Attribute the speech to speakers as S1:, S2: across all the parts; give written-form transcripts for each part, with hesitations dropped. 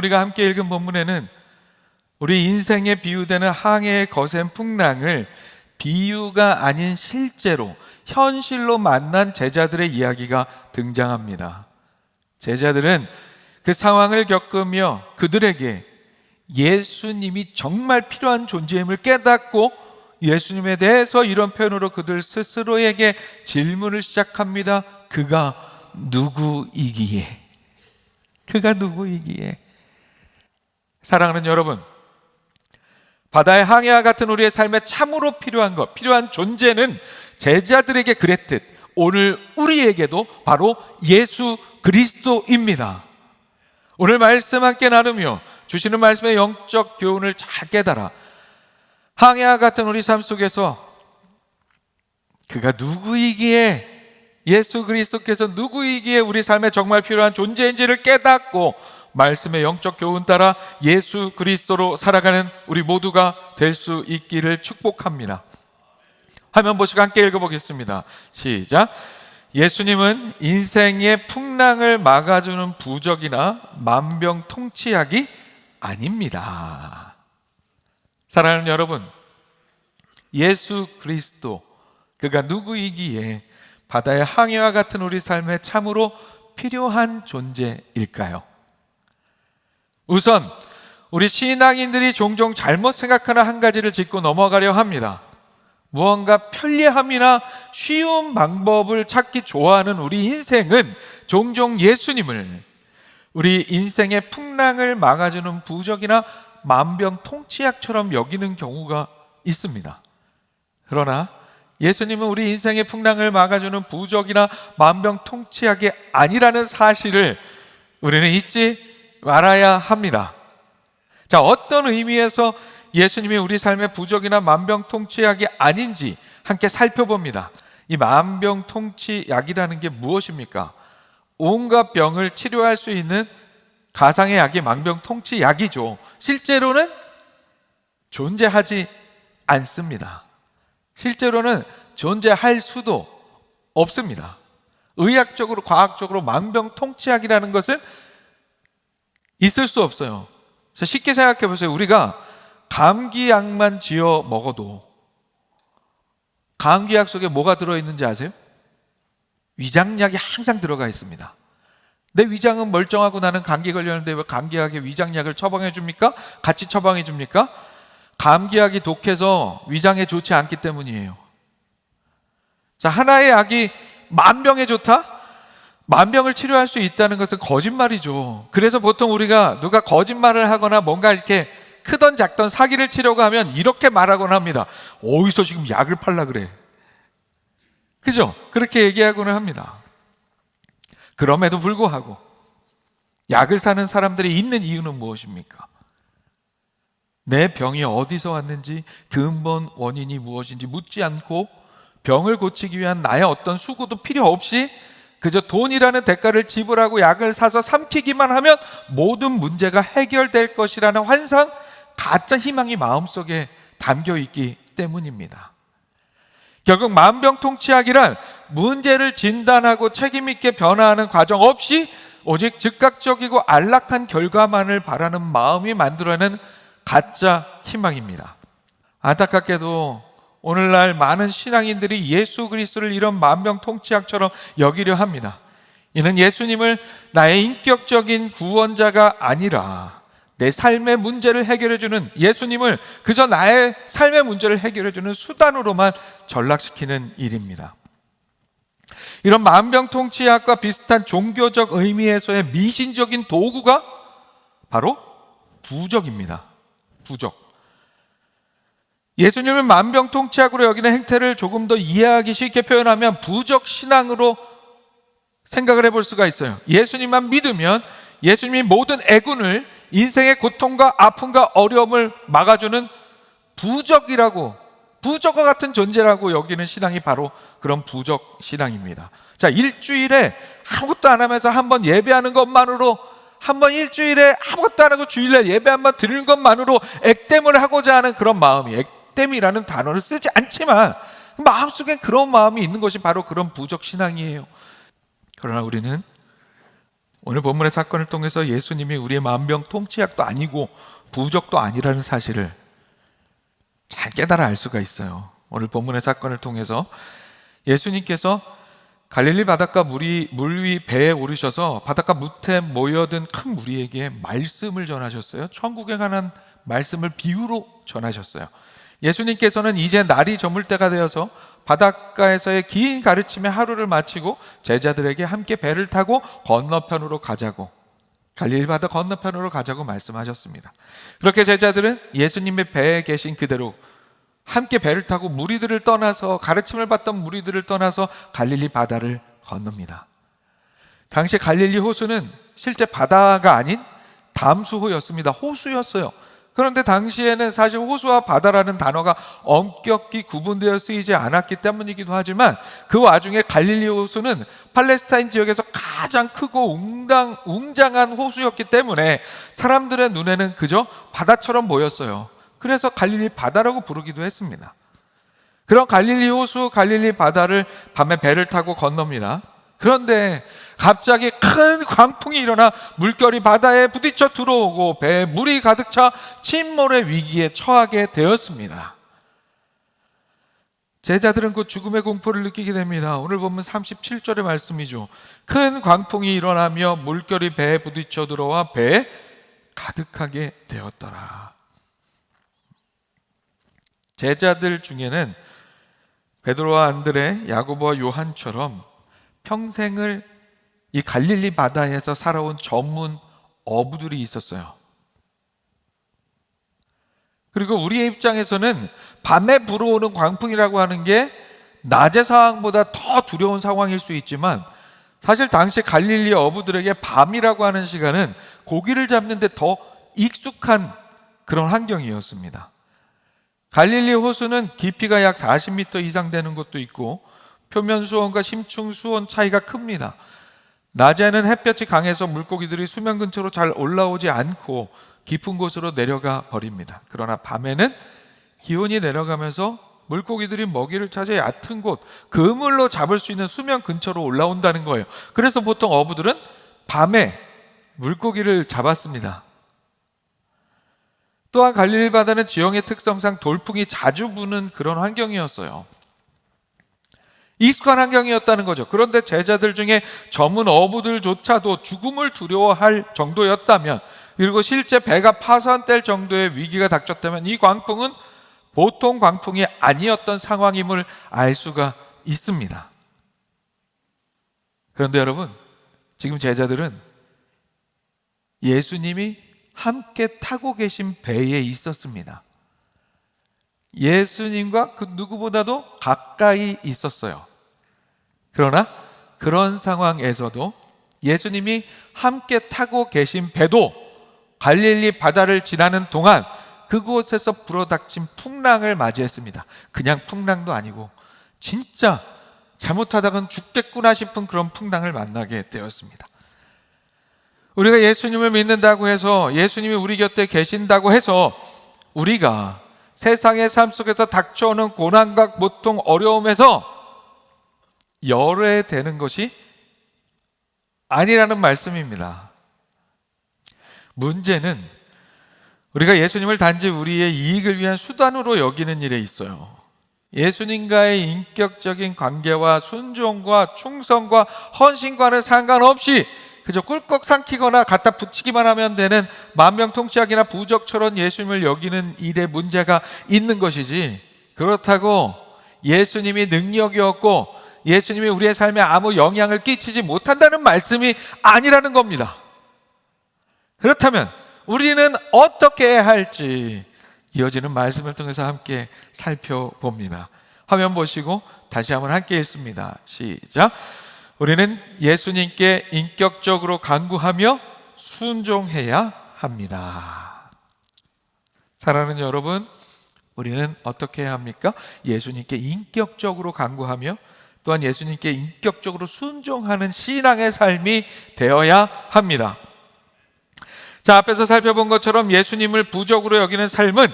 S1: 우리가 함께 읽은 본문에는 우리 인생에 비유되는 항해의 거센 풍랑을 비유가 아닌 실제로 현실로 만난 제자들의 이야기가 등장합니다. 제자들은 그 상황을 겪으며 그들에게 예수님이 정말 필요한 존재임을 깨닫고 예수님에 대해서 이런 표현으로 그들 스스로에게 질문을 시작합니다. 그가 누구이기에? 그가 누구이기에? 사랑하는 여러분, 바다의 항해와 같은 우리의 삶에 참으로 필요한 것, 필요한 존재는 제자들에게 그랬듯 오늘 우리에게도 바로 예수 그리스도입니다. 오늘 말씀 함께 나누며 주시는 말씀의 영적 교훈을 잘 깨달아 항해와 같은 우리 삶 속에서 그가 누구이기에, 예수 그리스도께서 누구이기에 우리 삶에 정말 필요한 존재인지를 깨닫고 말씀의 영적 교훈 따라 예수 그리스도로 살아가는 우리 모두가 될 수 있기를 축복합니다. 화면 보시고 함께 읽어보겠습니다. 시작. 예수님은 인생의 풍랑을 막아주는 부적이나 만병통치약이 아닙니다. 사랑하는 여러분, 예수 그리스도, 그가 누구이기에 바다의 항해와 같은 우리 삶에 참으로 필요한 존재일까요? 우선 우리 신앙인들이 종종 잘못 생각하는 한 가지를 짚고 넘어가려 합니다. 무언가 편리함이나 쉬운 방법을 찾기 좋아하는 우리 인생은 종종 예수님을 우리 인생의 풍랑을 막아주는 부적이나 만병통치약처럼 여기는 경우가 있습니다. 그러나 예수님은 우리 인생의 풍랑을 막아주는 부적이나 만병통치약이 아니라는 사실을 우리는 잊지 말아야 합니다. 자, 어떤 의미에서 예수님이 우리 삶의 부적이나 만병통치약이 아닌지 함께 살펴봅니다. 이 만병통치약이라는 게 무엇입니까? 온갖 병을 치료할 수 있는 가상의 약이 만병통치약이죠. 실제로는 존재하지 않습니다. 실제로는 존재할 수도 없습니다. 의학적으로, 과학적으로 만병통치약이라는 것은 있을 수 없어요. 쉽게 생각해 보세요. 우리가 감기약만 지어 먹어도 감기약 속에 뭐가 들어있는지 아세요? 위장약이 항상 들어가 있습니다. 내 위장은 멀쩡하고 나는 감기 걸렸는데 왜 감기약에 위장약을 처방해 줍니까? 같이 처방해 줍니까? 감기약이 독해서 위장에 좋지 않기 때문이에요. 자, 하나의 약이 만병에 좋다? 만병을 치료할 수 있다는 것은 거짓말이죠. 그래서 보통 우리가 누가 거짓말을 하거나 뭔가 이렇게 크던 작던 사기를 치려고 하면 이렇게 말하곤 합니다. 어디서 지금 약을 팔라 그래? 그죠? 그렇게 얘기하고는 합니다. 그럼에도 불구하고 약을 사는 사람들이 있는 이유는 무엇입니까? 내 병이 어디서 왔는지, 근본 원인이 무엇인지 묻지 않고 병을 고치기 위한 나의 어떤 수고도 필요 없이 그저 돈이라는 대가를 지불하고 약을 사서 삼키기만 하면 모든 문제가 해결될 것이라는 환상, 가짜 희망이 마음속에 담겨 있기 때문입니다. 결국 만병통치약이란 문제를 진단하고 책임있게 변화하는 과정 없이 오직 즉각적이고 안락한 결과만을 바라는 마음이 만들어낸 가짜 희망입니다. 안타깝게도 오늘날 많은 신앙인들이 예수 그리스도를 이런 만병통치약처럼 여기려 합니다. 이는 예수님을 나의 인격적인 구원자가 아니라 내 삶의 문제를 해결해주는, 예수님을 그저 나의 삶의 문제를 해결해주는 수단으로만 전락시키는 일입니다. 이런 만병통치약과 비슷한 종교적 의미에서의 미신적인 도구가 바로 부적입니다. 부적. 예수님을 만병통치약으로 여기는 행태를 조금 더 이해하기 쉽게 표현하면 부적 신앙으로 생각을 해볼 수가 있어요. 예수님만 믿으면 예수님이 모든 애군을, 인생의 고통과 아픔과 어려움을 막아주는 부적이라고, 부적과 같은 존재라고 여기는 신앙이 바로 그런 부적 신앙입니다. 자, 일주일에 아무것도 안 하면서 한번 예배하는 것만으로, 한번 일주일에 아무것도 안 하고 주일날 예배 한번 드리는 것만으로 액땜을 하고자 하는 그런 마음이, 액땜이라는 단어를 쓰지 않지만 마음속에 그런 마음이 있는 것이 바로 그런 부적 신앙이에요. 그러나 우리는 오늘 본문의 사건을 통해서 예수님이 우리의 만병통치약도 아니고 부족도 아니라는 사실을 잘 깨달아 알 수가 있어요. 오늘 본문의 사건을 통해서 예수님께서 갈릴리 바닷가 물 위 배에 오르셔서 바닷가 무태 모여든 큰 무리에게 말씀을 전하셨어요. 천국에 관한 말씀을 비유로 전하셨어요. 예수님께서는 이제 날이 저물 때가 되어서 바닷가에서의 긴 가르침의 하루를 마치고 제자들에게 함께 배를 타고 건너편으로 가자고, 갈릴리 바다 건너편으로 가자고 말씀하셨습니다. 그렇게 제자들은 예수님의 배에 계신 그대로 함께 배를 타고 무리들을 떠나서, 가르침을 받던 무리들을 떠나서 갈릴리 바다를 건넙니다. 당시 갈릴리 호수는 실제 바다가 아닌 담수호였습니다. 호수였어요. 그런데 당시에는 사실 호수와 바다라는 단어가 엄격히 구분되어 쓰이지 않았기 때문이기도 하지만, 그 와중에 갈릴리 호수는 팔레스타인 지역에서 가장 크고 웅장한 호수였기 때문에 사람들의 눈에는 그저 바다처럼 보였어요. 그래서 갈릴리 바다라고 부르기도 했습니다. 그런 갈릴리 호수, 갈릴리 바다를 밤에 배를 타고 건넙니다. 그런데 갑자기 큰 광풍이 일어나 물결이 바다에 부딪혀 들어오고 배에 물이 가득 차 침몰의 위기에 처하게 되었습니다. 제자들은 그 죽음의 공포를 느끼게 됩니다. 오늘 보면 37절의 말씀이죠. 큰 광풍이 일어나며 물결이 배에 부딪혀 들어와 배에 가득하게 되었더라. 제자들 중에는 베드로와 안드레, 야고보와 요한처럼 평생을 이 갈릴리 바다에서 살아온 전문 어부들이 있었어요. 그리고 우리의 입장에서는 밤에 불어오는 광풍이라고 하는 게 낮의 상황보다 더 두려운 상황일 수 있지만, 사실 당시 갈릴리 어부들에게 밤이라고 하는 시간은 고기를 잡는 데 더 익숙한 그런 환경이었습니다. 갈릴리 호수는 깊이가 약 40m 이상 되는 곳도 있고 표면 수온과 심층 수온 차이가 큽니다. 낮에는 햇볕이 강해서 물고기들이 수면 근처로 잘 올라오지 않고 깊은 곳으로 내려가 버립니다. 그러나 밤에는 기온이 내려가면서 물고기들이 먹이를 찾아 얕은 곳, 그물로 잡을 수 있는 수면 근처로 올라온다는 거예요. 그래서 보통 어부들은 밤에 물고기를 잡았습니다. 또한 갈릴리 바다는 지형의 특성상 돌풍이 자주 부는 그런 환경이었어요. 익숙한 환경이었다는 거죠. 그런데 제자들 중에 전문 어부들조차도 죽음을 두려워할 정도였다면, 그리고 실제 배가 파산될 정도의 위기가 닥쳤다면 이 광풍은 보통 광풍이 아니었던 상황임을 알 수가 있습니다. 그런데 여러분, 지금 제자들은 예수님이 함께 타고 계신 배에 있었습니다. 예수님과 그 누구보다도 가까이 있었어요. 그러나 그런 상황에서도 예수님이 함께 타고 계신 배도 갈릴리 바다를 지나는 동안 그곳에서 불어닥친 풍랑을 맞이했습니다. 그냥 풍랑도 아니고 진짜 잘못하다간 죽겠구나 싶은 그런 풍랑을 만나게 되었습니다. 우리가 예수님을 믿는다고 해서, 예수님이 우리 곁에 계신다고 해서 우리가 세상의 삶 속에서 닥쳐오는 고난과 고통, 어려움에서 열어야 되는 것이 아니라는 말씀입니다. 문제는 우리가 예수님을 단지 우리의 이익을 위한 수단으로 여기는 일에 있어요. 예수님과의 인격적인 관계와 순종과 충성과 헌신과는 상관없이 그저 꿀꺽 삼키거나 갖다 붙이기만 하면 되는 만병통치약이나 부적처럼 예수님을 여기는 일에 문제가 있는 것이지, 그렇다고 예수님이 능력이 없고 예수님이 우리의 삶에 아무 영향을 끼치지 못한다는 말씀이 아니라는 겁니다. 그렇다면 우리는 어떻게 해야 할지 이어지는 말씀을 통해서 함께 살펴봅니다. 화면 보시고 다시 한번 함께 읽습니다. 시작. 우리는 예수님께 인격적으로 간구하며 순종해야 합니다. 사랑하는 여러분, 우리는 어떻게 해야 합니까? 예수님께 인격적으로 간구하며 또한 예수님께 인격적으로 순종하는 신앙의 삶이 되어야 합니다. 자, 앞에서 살펴본 것처럼 예수님을 부적으로 여기는 삶은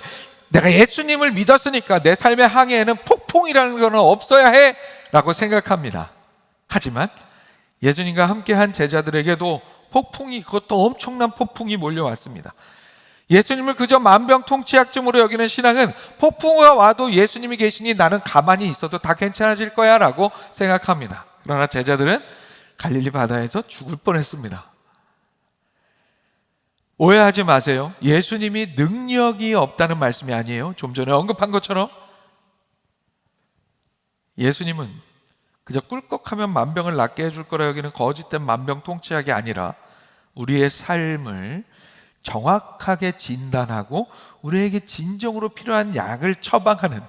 S1: 내가 예수님을 믿었으니까 내 삶의 항해에는 폭풍이라는 것은 없어야 해 라고 생각합니다. 하지만 예수님과 함께한 제자들에게도 폭풍이, 그것도 엄청난 폭풍이 몰려왔습니다. 예수님을 그저 만병통치약증으로 여기는 신앙은 폭풍우가 와도 예수님이 계시니 나는 가만히 있어도 다 괜찮아질 거야 라고 생각합니다. 그러나 제자들은 갈릴리 바다에서 죽을 뻔했습니다. 오해하지 마세요. 예수님이 능력이 없다는 말씀이 아니에요. 좀 전에 언급한 것처럼 예수님은 그저 꿀꺽하면 만병을 낫게 해줄 거라 여기는 거짓된 만병통치약이 아니라 우리의 삶을 정확하게 진단하고 우리에게 진정으로 필요한 약을 처방하는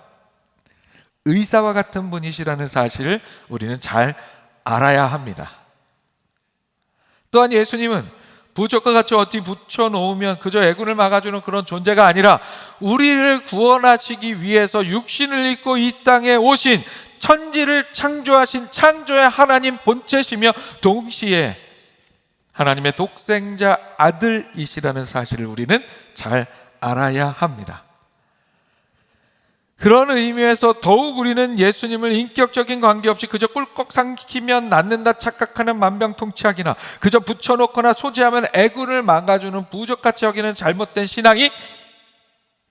S1: 의사와 같은 분이시라는 사실을 우리는 잘 알아야 합니다. 또한 예수님은 부적과 같이 어디 붙여놓으면 그저 애군을 막아주는 그런 존재가 아니라 우리를 구원하시기 위해서 육신을 입고 이 땅에 오신 천지를 창조하신 창조의 하나님 본체시며 동시에 하나님의 독생자 아들이시라는 사실을 우리는 잘 알아야 합니다. 그런 의미에서 더욱 우리는 예수님을 인격적인 관계없이 그저 꿀꺽 삼키면 낫는다 착각하는 만병통치약이나 그저 붙여놓거나 소지하면 애군을 막아주는 부적같이 여기는 잘못된 신앙이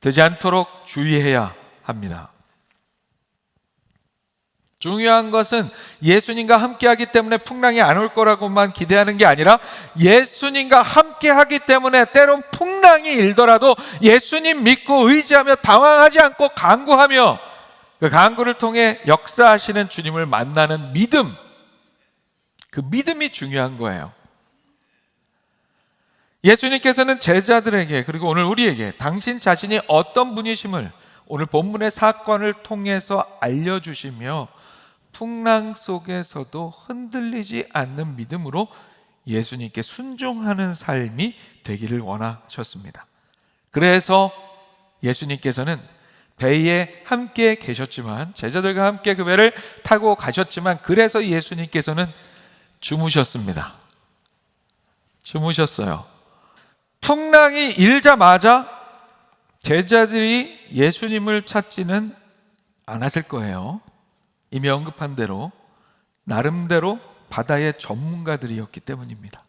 S1: 되지 않도록 주의해야 합니다. 중요한 것은 예수님과 함께하기 때문에 풍랑이 안 올 거라고만 기대하는 게 아니라 예수님과 함께하기 때문에 때론 풍랑이 일더라도 예수님 믿고 의지하며 당황하지 않고 간구하며 그 간구를 통해 역사하시는 주님을 만나는 믿음, 그 믿음이 중요한 거예요. 예수님께서는 제자들에게 그리고 오늘 우리에게 당신 자신이 어떤 분이심을 오늘 본문의 사건을 통해서 알려주시며 풍랑 속에서도 흔들리지 않는 믿음으로 예수님께 순종하는 삶이 되기를 원하셨습니다. 그래서 예수님께서는 배에 함께 계셨지만 제자들과 함께 그 배를 타고 가셨지만 그래서 예수님께서는 주무셨습니다. 주무셨어요. 풍랑이 일자마자 제자들이 예수님을 찾지는 않았을 거예요. 이미 언급한 대로 나름대로 바다의 전문가들이었기 때문입니다.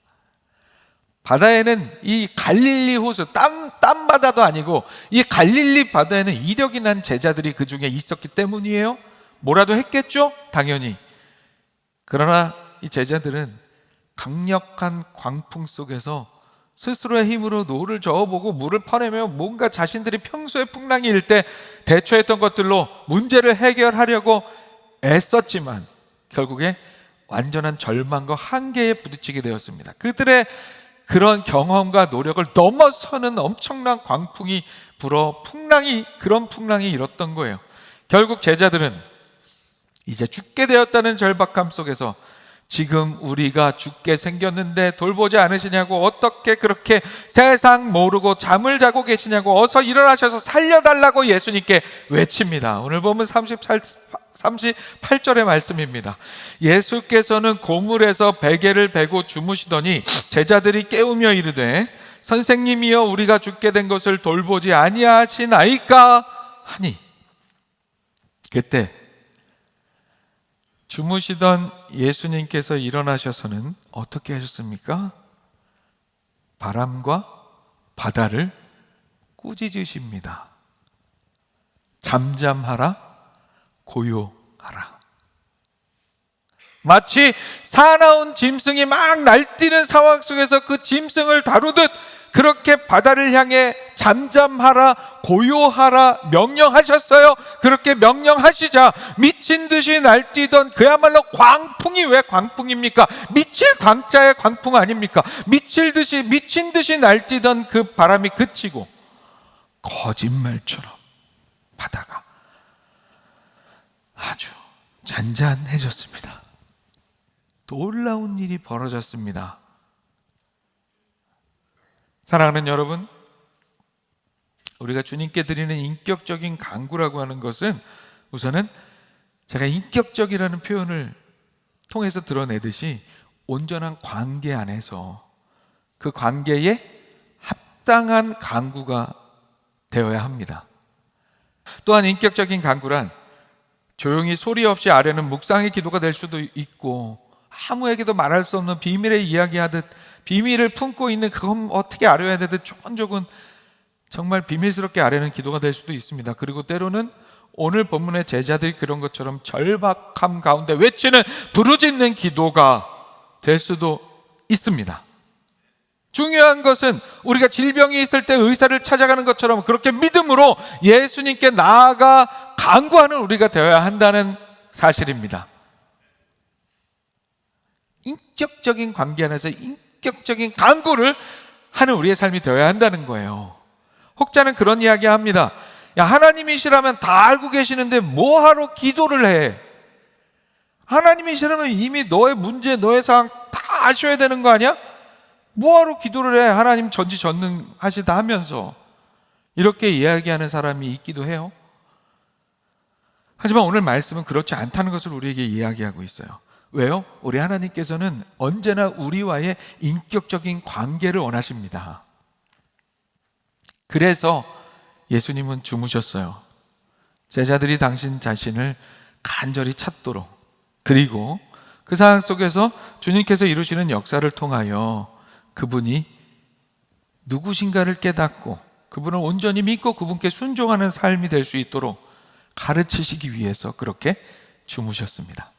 S1: 바다에는 이 갈릴리 호수, 땀 바다도 아니고 이 갈릴리 바다에는 이력이 난 제자들이 그 중에 있었기 때문이에요. 뭐라도 했겠죠? 당연히. 그러나 이 제자들은 강력한 광풍 속에서 스스로의 힘으로 노를 저어보고 물을 퍼내며 뭔가 자신들이 평소에 풍랑이 일 때 대처했던 것들로 문제를 해결하려고 애썼지만 결국에 완전한 절망과 한계에 부딪히게 되었습니다. 그들의 그런 경험과 노력을 넘어서는 엄청난 광풍이 불어 그런 풍랑이 일었던 거예요. 결국 제자들은 이제 죽게 되었다는 절박함 속에서 지금 우리가 죽게 생겼는데 돌보지 않으시냐고, 어떻게 그렇게 세상 모르고 잠을 자고 계시냐고, 어서 일어나셔서 살려달라고 예수님께 외칩니다. 오늘 보면 38절의 말씀입니다. 예수께서는 고물에서 베개를 베고 주무시더니 제자들이 깨우며 이르되 선생님이여 우리가 죽게 된 것을 돌보지 아니하시나이까 하니, 그때 주무시던 예수님께서 일어나셔서는 어떻게 하셨습니까? 바람과 바다를 꾸짖으십니다. 잠잠하라, 고요하라. 마치 사나운 짐승이 막 날뛰는 상황 속에서 그 짐승을 다루듯 그렇게 바다를 향해 잠잠하라, 고요하라 명령하셨어요. 그렇게 명령하시자 미친 듯이 날뛰던 그야말로 광풍이 왜 광풍입니까? 미칠 광자의 광풍 아닙니까? 미친 듯이 날뛰던 그 바람이 그치고 거짓말처럼 바다가 아주 잔잔해졌습니다. 놀라운 일이 벌어졌습니다. 사랑하는 여러분, 우리가 주님께 드리는 인격적인 간구라고 하는 것은 우선은 제가 인격적이라는 표현을 통해서 드러내듯이 온전한 관계 안에서 그 관계에 합당한 간구가 되어야 합니다. 또한 인격적인 간구란 조용히 소리 없이 아뢰는 묵상의 기도가 될 수도 있고, 아무에게도 말할 수 없는 비밀의 이야기하듯, 비밀을 품고 있는 그건 어떻게 아뢰야 되듯 조곤조곤 정말 비밀스럽게 아뢰는 기도가 될 수도 있습니다. 그리고 때로는 오늘 본문의 제자들이 그런 것처럼 절박함 가운데 외치는 부르짖는 기도가 될 수도 있습니다. 중요한 것은 우리가 질병이 있을 때 의사를 찾아가는 것처럼 그렇게 믿음으로 예수님께 나아가 간구하는 우리가 되어야 한다는 사실입니다. 인격적인 관계 안에서 인격적인 간구를 하는 우리의 삶이 되어야 한다는 거예요. 혹자는 그런 이야기 합니다. 야, 하나님이시라면 다 알고 계시는데 뭐하러 기도를 해? 하나님이시라면 이미 너의 문제, 너의 상황 다 아셔야 되는 거 아니야? 뭐하러 기도를 해? 하나님 전지전능하시다 하면서 이렇게 이야기하는 사람이 있기도 해요. 하지만 오늘 말씀은 그렇지 않다는 것을 우리에게 이야기하고 있어요. 왜요? 우리 하나님께서는 언제나 우리와의 인격적인 관계를 원하십니다. 그래서 예수님은 주무셨어요. 제자들이 당신 자신을 간절히 찾도록, 그리고 그 상황 속에서 주님께서 이루시는 역사를 통하여 그분이 누구신가를 깨닫고 그분을 온전히 믿고 그분께 순종하는 삶이 될 수 있도록 가르치시기 위해서 그렇게 주무셨습니다.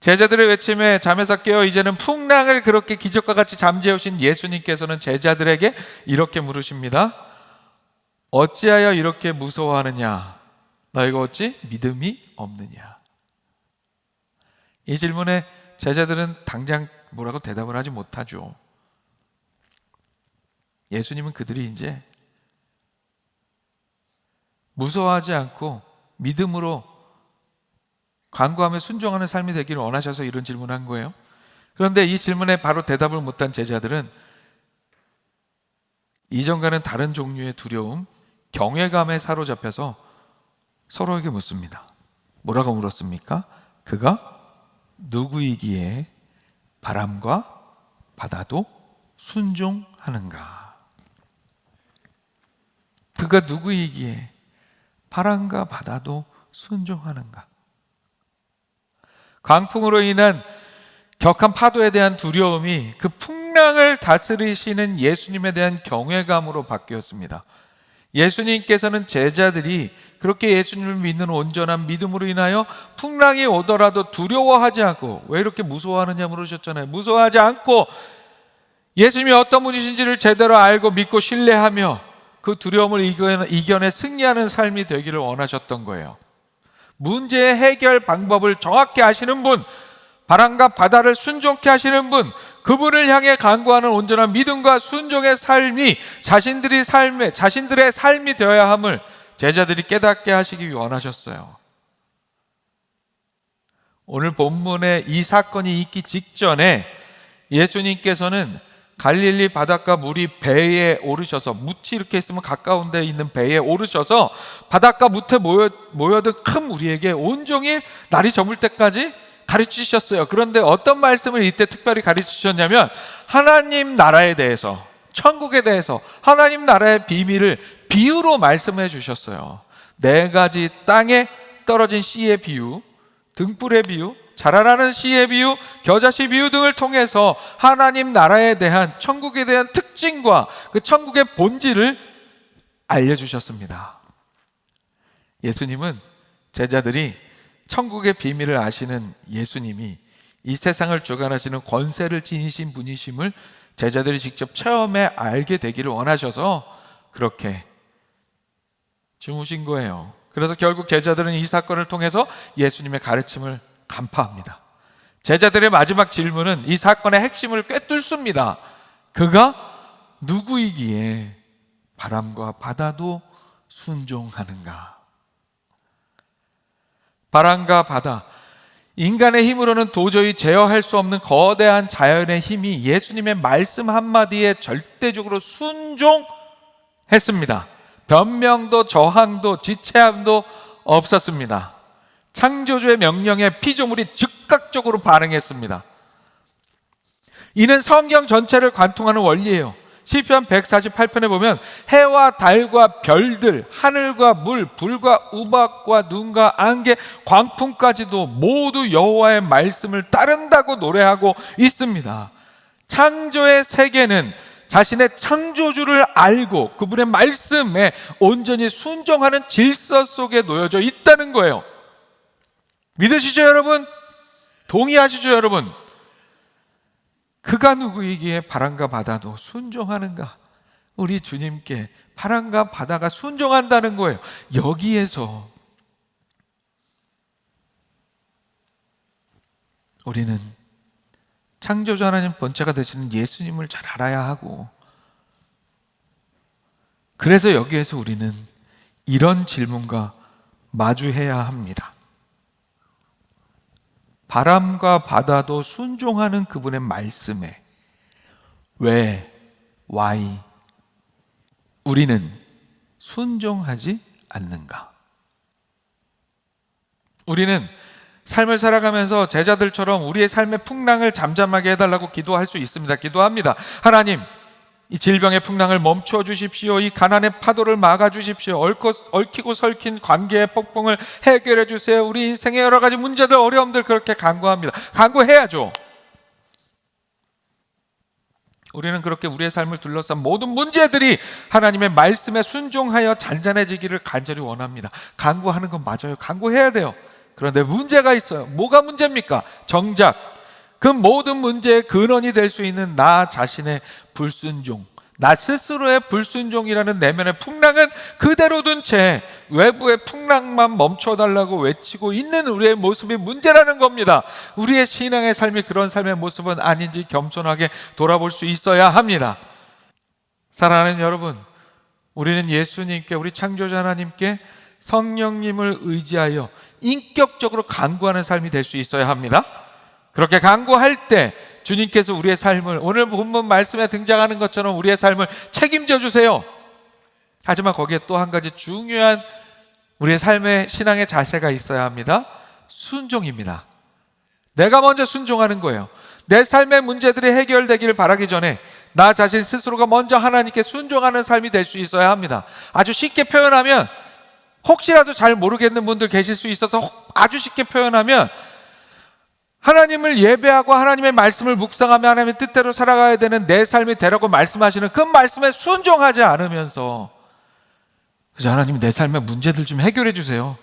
S1: 제자들의 외침에 잠에서 깨어 이제는 풍랑을 그렇게 기적과 같이 잠재우신 예수님께서는 제자들에게 이렇게 물으십니다. 어찌하여 이렇게 무서워하느냐? 너희가 어찌 믿음이 없느냐? 이 질문에 제자들은 당장 뭐라고 대답을 하지 못하죠. 예수님은 그들이 이제 무서워하지 않고 믿음으로 간구하며 순종하는 삶이 되기를 원하셔서 이런 질문을 한 거예요. 그런데 이 질문에 바로 대답을 못한 제자들은 이전과는 다른 종류의 두려움, 경외감에 사로잡혀서 서로에게 묻습니다. 뭐라고 물었습니까? 그가 누구이기에 바람과 바다도 순종하는가? 그가 누구이기에 바람과 바다도 순종하는가? 강풍으로 인한 격한 파도에 대한 두려움이 그 풍랑을 다스리시는 예수님에 대한 경외감으로 바뀌었습니다. 예수님께서는 제자들이 그렇게 예수님을 믿는 온전한 믿음으로 인하여 풍랑이 오더라도 두려워하지 않고, 왜 이렇게 무서워하느냐 물으셨잖아요. 무서워하지 않고 예수님이 어떤 분이신지를 제대로 알고 믿고 신뢰하며 그 두려움을 이겨내 승리하는 삶이 되기를 원하셨던 거예요. 문제의 해결 방법을 정확히 아시는 분, 바람과 바다를 순종케 하시는 분, 그분을 향해 간구하는 온전한 믿음과 순종의 삶이 자신들의 삶이 되어야 함을 제자들이 깨닫게 하시기 원하셨어요. 오늘 본문에 이 사건이 있기 직전에 예수님께서는 갈릴리 바닷가 물이 배에 오르셔서, 뭇이 이렇게 있으면 가까운 데 있는 배에 오르셔서 바닷가 뭇에 모여든 큰 무리에게 온종일 날이 저물 때까지 가르치셨어요. 그런데 어떤 말씀을 이때 특별히 가르치셨냐면 하나님 나라에 대해서, 천국에 대해서, 하나님 나라의 비밀을 비유로 말씀해 주셨어요. 4가지 땅에 떨어진 씨의 비유, 등불의 비유, 자라나는 씨의 비유, 겨자씨 비유 등을 통해서 하나님 나라에 대한, 천국에 대한 특징과 그 천국의 본질을 알려주셨습니다. 예수님은, 제자들이 천국의 비밀을 아시는 예수님이 이 세상을 주관하시는 권세를 지니신 분이심을 제자들이 직접 체험해 알게 되기를 원하셔서 그렇게 주무신 거예요. 그래서 결국 제자들은 이 사건을 통해서 예수님의 가르침을 간파합니다. 제자들의 마지막 질문은 이 사건의 핵심을 꿰뚫습니다. 그가 누구이기에 바람과 바다도 순종하는가? 바람과 바다, 인간의 힘으로는 도저히 제어할 수 없는 거대한 자연의 힘이 예수님의 말씀 한마디에 절대적으로 순종했습니다. 변명도 저항도 지체함도 없었습니다. 창조주의 명령에 피조물이 즉각적으로 반응했습니다. 이는 성경 전체를 관통하는 원리예요. 시편 148편에 보면 해와 달과 별들, 하늘과 물, 불과 우박과 눈과 안개, 광풍까지도 모두 여호와의 말씀을 따른다고 노래하고 있습니다. 창조의 세계는 자신의 창조주를 알고 그분의 말씀에 온전히 순종하는 질서 속에 놓여져 있다는 거예요. 믿으시죠, 여러분? 동의하시죠, 여러분? 그가 누구이기에 바람과 바다도 순종하는가? 우리 주님께 바람과 바다가 순종한다는 거예요. 여기에서 우리는 창조주 하나님 본체가 되시는 예수님을 잘 알아야 하고, 그래서 여기에서 우리는 이런 질문과 마주해야 합니다. 바람과 바다도 순종하는 그분의 말씀에 왜, why 우리는 순종하지 않는가? 우리는 삶을 살아가면서 제자들처럼 우리의 삶의 풍랑을 잠잠하게 해달라고 기도할 수 있습니다. 기도합니다. 하나님, 이 질병의 풍랑을 멈춰 주십시오. 이 가난의 파도를 막아 주십시오. 얽히고 설킨 관계의 폭풍을 해결해 주세요. 우리 인생의 여러 가지 문제들, 어려움들 그렇게 간구합니다. 간구해야죠. 우리는 그렇게 우리의 삶을 둘러싼 모든 문제들이 하나님의 말씀에 순종하여 잔잔해지기를 간절히 원합니다. 간구하는 건 맞아요. 간구해야 돼요. 그런데 문제가 있어요. 뭐가 문제입니까? 정작 그 모든 문제의 근원이 될 수 있는 나 자신의 불순종, 나 스스로의 불순종이라는 내면의 풍랑은 그대로 둔 채 외부의 풍랑만 멈춰달라고 외치고 있는 우리의 모습이 문제라는 겁니다. 우리의 신앙의 삶이 그런 삶의 모습은 아닌지 겸손하게 돌아볼 수 있어야 합니다. 사랑하는 여러분, 우리는 예수님께, 우리 창조자 하나님께 성령님을 의지하여 인격적으로 간구하는 삶이 될 수 있어야 합니다. 그렇게 간구할 때 주님께서 우리의 삶을, 오늘 본문 말씀에 등장하는 것처럼 우리의 삶을 책임져 주세요. 하지만 거기에 또 한 가지 중요한 우리의 삶의 신앙의 자세가 있어야 합니다. 순종입니다. 내가 먼저 순종하는 거예요. 내 삶의 문제들이 해결되기를 바라기 전에 나 자신 스스로가 먼저 하나님께 순종하는 삶이 될 수 있어야 합니다. 아주 쉽게 표현하면, 혹시라도 잘 모르겠는 분들 계실 수 있어서 아주 쉽게 표현하면, 하나님을 예배하고 하나님의 말씀을 묵상하며 하나님의 뜻대로 살아가야 되는 내 삶이 되라고 말씀하시는 그 말씀에 순종하지 않으면서, 그래서 하나님 내 삶의 문제들 좀 해결해 주세요,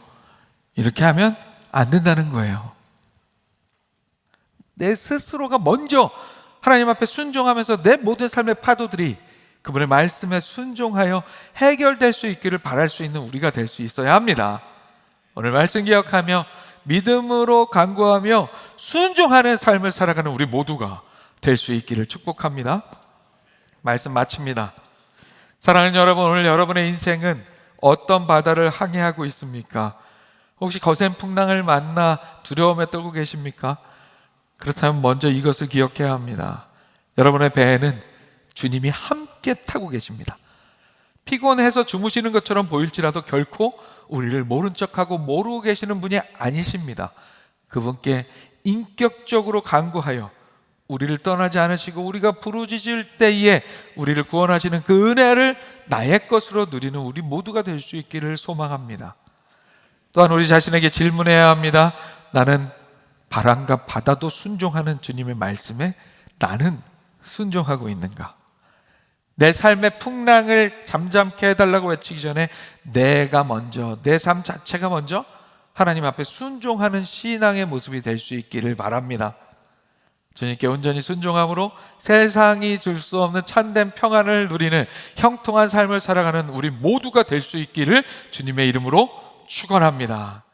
S1: 이렇게 하면 안 된다는 거예요. 내 스스로가 먼저 하나님 앞에 순종하면서 내 모든 삶의 파도들이 그분의 말씀에 순종하여 해결될 수 있기를 바랄 수 있는 우리가 될 수 있어야 합니다. 오늘 말씀 기억하며 믿음으로 간구하며 순종하는 삶을 살아가는 우리 모두가 될 수 있기를 축복합니다. 말씀 마칩니다. 사랑하는 여러분, 오늘 여러분의 인생은 어떤 바다를 항해하고 있습니까? 혹시 거센 풍랑을 만나 두려움에 떨고 계십니까? 그렇다면 먼저 이것을 기억해야 합니다. 여러분의 배에는 주님이 함께 타고 계십니다. 피곤해서 주무시는 것처럼 보일지라도 결코 우리를 모른 척하고 모르고 계시는 분이 아니십니다. 그분께 인격적으로 간구하여 우리를 떠나지 않으시고 우리가 부르짖을 때에 우리를 구원하시는 그 은혜를 나의 것으로 누리는 우리 모두가 될 수 있기를 소망합니다. 또한 우리 자신에게 질문해야 합니다. 나는 바람과 바다도 순종하는 주님의 말씀에 나는 순종하고 있는가? 내 삶의 풍랑을 잠잠케 해달라고 외치기 전에 내가 먼저, 내 삶 자체가 먼저 하나님 앞에 순종하는 신앙의 모습이 될 수 있기를 바랍니다. 주님께 온전히 순종함으로 세상이 줄 수 없는 참된 평안을 누리는 형통한 삶을 살아가는 우리 모두가 될 수 있기를 주님의 이름으로 축원합니다.